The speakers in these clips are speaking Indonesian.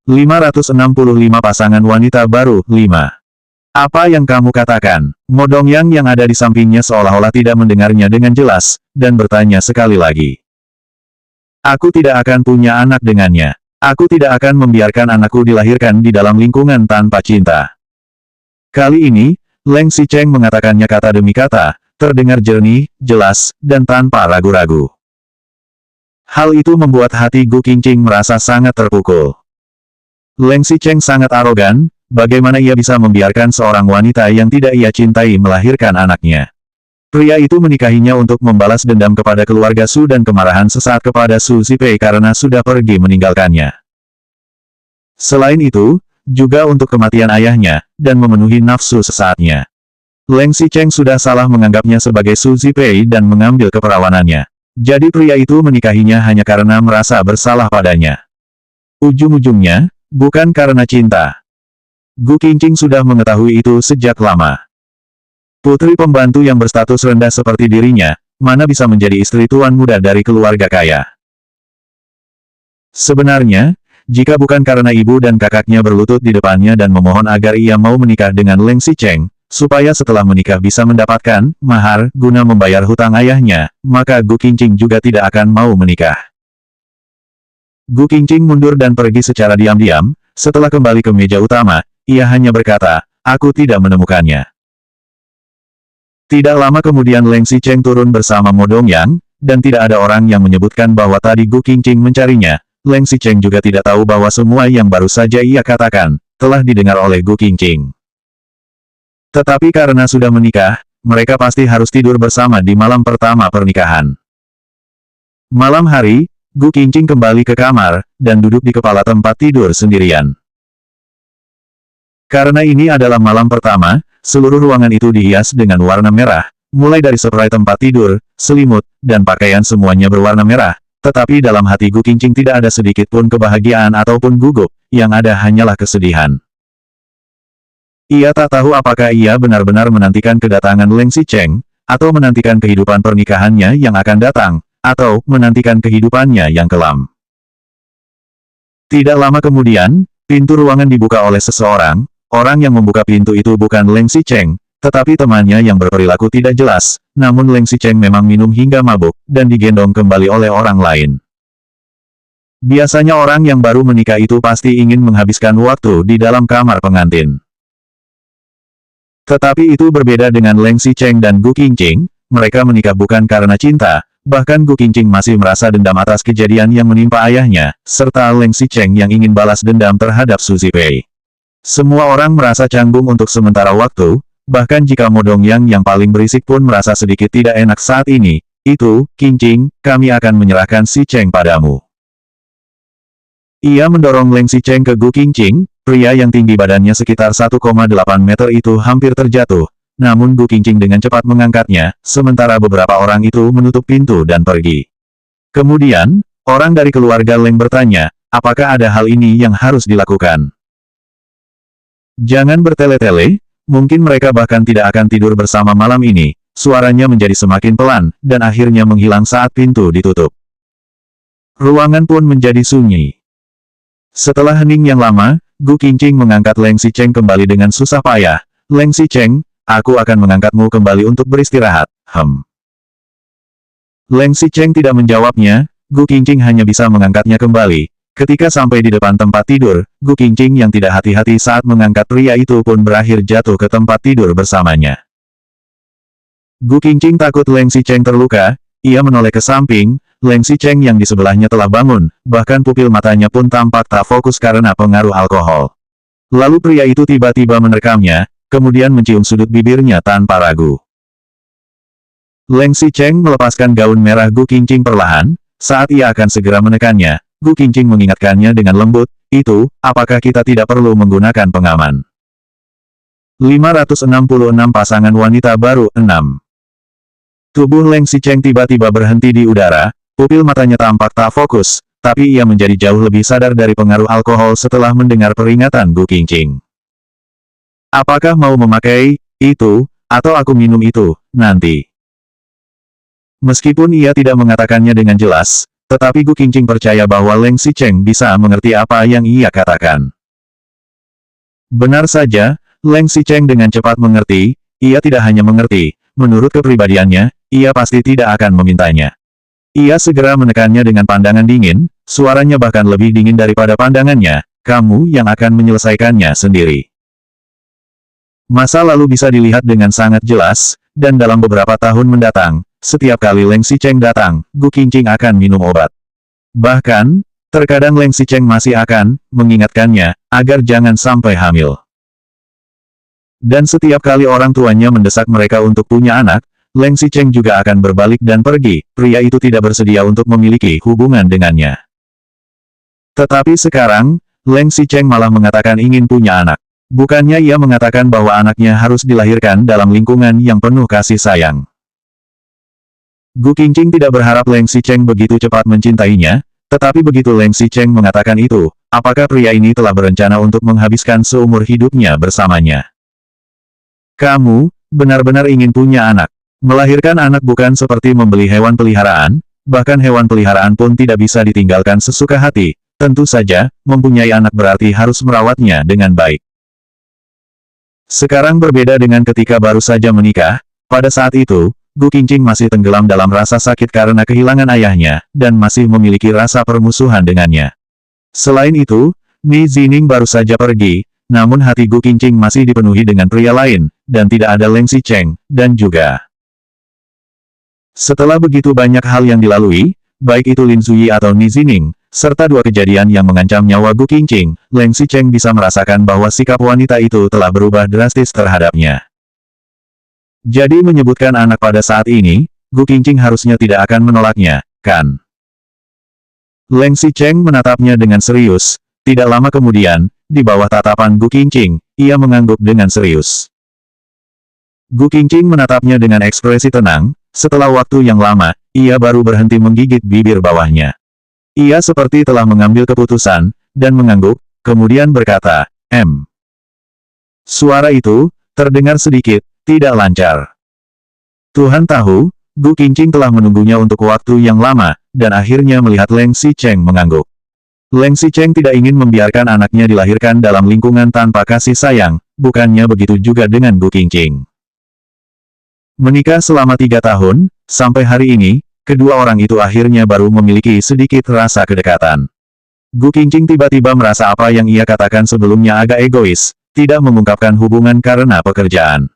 565 pasangan wanita baru, 5. Apa yang kamu katakan? Mo Dongyang yang ada di sampingnya seolah-olah tidak mendengarnya dengan jelas, dan bertanya sekali lagi. Aku tidak akan punya anak dengannya. Aku tidak akan membiarkan anakku dilahirkan di dalam lingkungan tanpa cinta. Kali ini, Leng Xicheng mengatakannya kata demi kata, terdengar jernih, jelas, dan tanpa ragu-ragu. Hal itu membuat hati Gu Qingqing merasa sangat terpukul. Leng Xicheng sangat arogan, bagaimana ia bisa membiarkan seorang wanita yang tidak ia cintai melahirkan anaknya. Pria itu menikahinya untuk membalas dendam kepada keluarga Su dan kemarahan sesaat kepada Su Zipei karena sudah pergi meninggalkannya. Selain itu, juga untuk kematian ayahnya, dan memenuhi nafsu sesaatnya. Leng Xicheng sudah salah menganggapnya sebagai Su Zipei dan mengambil keperawanannya. Jadi pria itu menikahinya hanya karena merasa bersalah padanya. Ujung-ujungnya, bukan karena cinta. Gu Qingqing sudah mengetahui itu sejak lama. Putri pembantu yang berstatus rendah seperti dirinya, mana bisa menjadi istri tuan muda dari keluarga kaya. Sebenarnya, jika bukan karena ibu dan kakaknya berlutut di depannya dan memohon agar ia mau menikah dengan Leng Xicheng, supaya setelah menikah bisa mendapatkan mahar guna membayar hutang ayahnya, maka Gu Qingqing juga tidak akan mau menikah. Gu Qingqing mundur dan pergi secara diam-diam. Setelah kembali ke meja utama, ia hanya berkata, aku tidak menemukannya. Tidak lama kemudian Leng Xicheng turun bersama Mo Dongyang, dan tidak ada orang yang menyebutkan bahwa tadi Gu Qingqing mencarinya. Leng Xicheng juga tidak tahu bahwa semua yang baru saja ia katakan, telah didengar oleh Gu Qingqing. Tetapi karena sudah menikah, mereka pasti harus tidur bersama di malam pertama pernikahan. Malam hari, Gu Qingqing kembali ke kamar, dan duduk di kepala tempat tidur sendirian. Karena ini adalah malam pertama, seluruh ruangan itu dihias dengan warna merah, mulai dari spray tempat tidur, selimut, dan pakaian semuanya berwarna merah, tetapi dalam hati Gu Qingqing tidak ada sedikit pun kebahagiaan ataupun gugup, yang ada hanyalah kesedihan. Ia tak tahu apakah ia benar-benar menantikan kedatangan Leng Xicheng, atau menantikan kehidupan pernikahannya yang akan datang, atau menantikan kehidupannya yang kelam. Tidak lama kemudian, pintu ruangan dibuka oleh seseorang. Orang yang membuka pintu itu bukan Leng Xicheng, tetapi temannya yang berperilaku tidak jelas, namun Leng Xicheng memang minum hingga mabuk, dan digendong kembali oleh orang lain. Biasanya orang yang baru menikah itu pasti ingin menghabiskan waktu di dalam kamar pengantin. Tetapi itu berbeda dengan Leng Xicheng dan Gu Qingqing, mereka menikah bukan karena cinta. Bahkan Gu Qingqing masih merasa dendam atas kejadian yang menimpa ayahnya, serta Leng Xicheng yang ingin balas dendam terhadap Su Zipei. Semua orang merasa canggung untuk sementara waktu, bahkan jika Mo Dongyang yang paling berisik pun merasa sedikit tidak enak saat ini. Itu, Qingqing, kami akan menyerahkan Xicheng padamu. Ia mendorong Leng Xicheng ke Gu Qingqing, pria yang tinggi badannya sekitar 1,8 meter itu hampir terjatuh. Namun Gu Qingqing dengan cepat mengangkatnya, sementara beberapa orang itu menutup pintu dan pergi. Kemudian, orang dari keluarga Leng bertanya, apakah ada hal ini yang harus dilakukan? Jangan bertele-tele, mungkin mereka bahkan tidak akan tidur bersama malam ini. Suaranya menjadi semakin pelan, dan akhirnya menghilang saat pintu ditutup. Ruangan pun menjadi sunyi. Setelah hening yang lama, Gu Qingqing mengangkat Leng Xicheng kembali dengan susah payah. Leng Xicheng, aku akan mengangkatmu kembali untuk beristirahat. Leng Xicheng tidak menjawabnya, Gu Qingqing hanya bisa mengangkatnya kembali. Ketika sampai di depan tempat tidur, Gu Qingqing yang tidak hati-hati saat mengangkat pria itu pun berakhir jatuh ke tempat tidur bersamanya. Gu Qingqing takut Leng Xicheng terluka, ia menoleh ke samping, Leng Xicheng yang di sebelahnya telah bangun, bahkan pupil matanya pun tampak tak fokus karena pengaruh alkohol. Lalu pria itu tiba-tiba menerkamnya, kemudian mencium sudut bibirnya tanpa ragu. Leng Xicheng melepaskan gaun merah Gu Qingqing perlahan, saat ia akan segera menekannya, Gu Qingqing mengingatkannya dengan lembut, itu, apakah kita tidak perlu menggunakan pengaman? 566 pasangan wanita baru, 6. Tubuh Leng Xicheng tiba-tiba berhenti di udara, pupil matanya tampak tak fokus, tapi ia menjadi jauh lebih sadar dari pengaruh alkohol setelah mendengar peringatan Gu Qingqing. Apakah mau memakai itu, atau aku minum itu, nanti? Meskipun ia tidak mengatakannya dengan jelas, Tetapi Gu Qingqing percaya bahwa Leng Xicheng bisa mengerti apa yang ia katakan. Benar saja, Leng Xicheng dengan cepat mengerti, ia tidak hanya mengerti, menurut kepribadiannya, ia pasti tidak akan memintanya. Ia segera menekannya dengan pandangan dingin, suaranya bahkan lebih dingin daripada pandangannya, kamu yang akan menyelesaikannya sendiri. Masa lalu bisa dilihat dengan sangat jelas, dan dalam beberapa tahun mendatang, setiap kali Leng Xicheng datang, Gu Qingqing akan minum obat. Bahkan, terkadang Leng Xicheng masih akan mengingatkannya, agar jangan sampai hamil. Dan setiap kali orang tuanya mendesak mereka untuk punya anak, Leng Xicheng juga akan berbalik dan pergi, pria itu tidak bersedia untuk memiliki hubungan dengannya. Tetapi sekarang, Leng Xicheng malah mengatakan ingin punya anak. Bukannya ia mengatakan bahwa anaknya harus dilahirkan dalam lingkungan yang penuh kasih sayang. Gu Qingqing tidak berharap Leng Xicheng begitu cepat mencintainya, tetapi begitu Leng Xicheng mengatakan itu, apakah pria ini telah berencana untuk menghabiskan seumur hidupnya bersamanya? Kamu, benar-benar ingin punya anak. Melahirkan anak bukan seperti membeli hewan peliharaan, bahkan hewan peliharaan pun tidak bisa ditinggalkan sesuka hati. Tentu saja, mempunyai anak berarti harus merawatnya dengan baik. Sekarang berbeda dengan ketika baru saja menikah, pada saat itu, Gu Qingqing masih tenggelam dalam rasa sakit karena kehilangan ayahnya, dan masih memiliki rasa permusuhan dengannya. Selain itu, Ni Zining baru saja pergi, namun hati Gu Qingqing masih dipenuhi dengan pria lain, dan tidak ada Leng Xicheng, dan juga. Setelah begitu banyak hal yang dilalui, baik itu Lin Zuyi atau Ni Zining, serta dua kejadian yang mengancam nyawa Gu Qingqing, Leng Xicheng bisa merasakan bahwa sikap wanita itu telah berubah drastis terhadapnya. Jadi menyebutkan anak pada saat ini, Gu Qingqing harusnya tidak akan menolaknya, kan? Leng Xicheng menatapnya dengan serius, tidak lama kemudian, di bawah tatapan Gu Qingqing, ia mengangguk dengan serius. Gu Qingqing menatapnya dengan ekspresi tenang, setelah waktu yang lama, ia baru berhenti menggigit bibir bawahnya. Ia seperti telah mengambil keputusan, dan mengangguk, kemudian berkata, Suara itu, terdengar sedikit, tidak lancar. Tuhan tahu, Gu Qingqing telah menunggunya untuk waktu yang lama, dan akhirnya melihat Leng Xicheng mengangguk. Leng Xicheng tidak ingin membiarkan anaknya dilahirkan dalam lingkungan tanpa kasih sayang, bukannya begitu juga dengan Gu Qingqing. Menikah selama 3 tahun, sampai hari ini, kedua orang itu akhirnya baru memiliki sedikit rasa kedekatan. Gu Qingqing tiba-tiba merasa apa yang ia katakan sebelumnya agak egois, tidak mengungkapkan hubungan karena pekerjaan.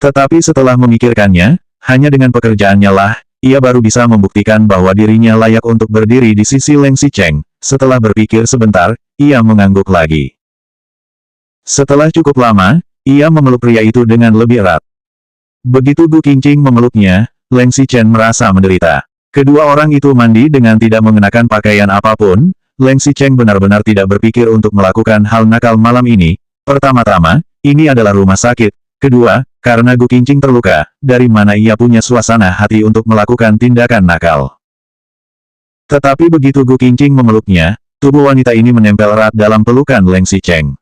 Tetapi setelah memikirkannya, hanya dengan pekerjaannya lah, ia baru bisa membuktikan bahwa dirinya layak untuk berdiri di sisi Leng Xicheng. Setelah berpikir sebentar, ia mengangguk lagi. Setelah cukup lama, ia memeluk pria itu dengan lebih erat. Begitu Gu Qingqing memeluknya, Leng Xicheng merasa menderita. Kedua orang itu mandi dengan tidak mengenakan pakaian apapun. Leng Xicheng benar-benar tidak berpikir untuk melakukan hal nakal malam ini. Pertama-tama, ini adalah rumah sakit. Kedua, karena Gu Qingqing terluka, dari mana ia punya suasana hati untuk melakukan tindakan nakal. Tetapi begitu Gu Qingqing memeluknya, tubuh wanita ini menempel erat dalam pelukan Leng Xicheng.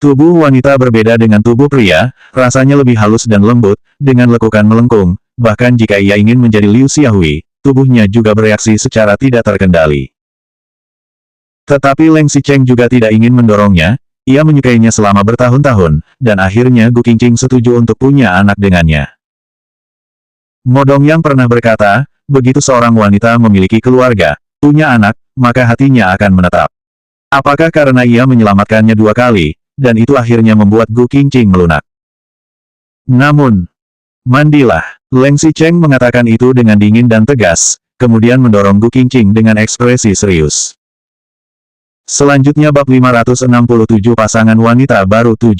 Tubuh wanita berbeda dengan tubuh pria, rasanya lebih halus dan lembut, dengan lekukan melengkung, bahkan jika ia ingin menjadi Liu Xiaohui, tubuhnya juga bereaksi secara tidak terkendali. Tetapi Leng Xicheng juga tidak ingin mendorongnya, ia menyukainya selama bertahun-tahun, dan akhirnya Gu Qingqing setuju untuk punya anak dengannya. Modong yang pernah berkata, begitu seorang wanita memiliki keluarga, punya anak, maka hatinya akan menetap. Apakah karena ia menyelamatkannya 2 kali, dan itu akhirnya membuat Gu Qingqing melunak. Namun, mandilah. Leng Xicheng mengatakan itu dengan dingin dan tegas, kemudian mendorong Gu Qingqing dengan ekspresi serius. Selanjutnya bab 567 pasangan wanita baru 7.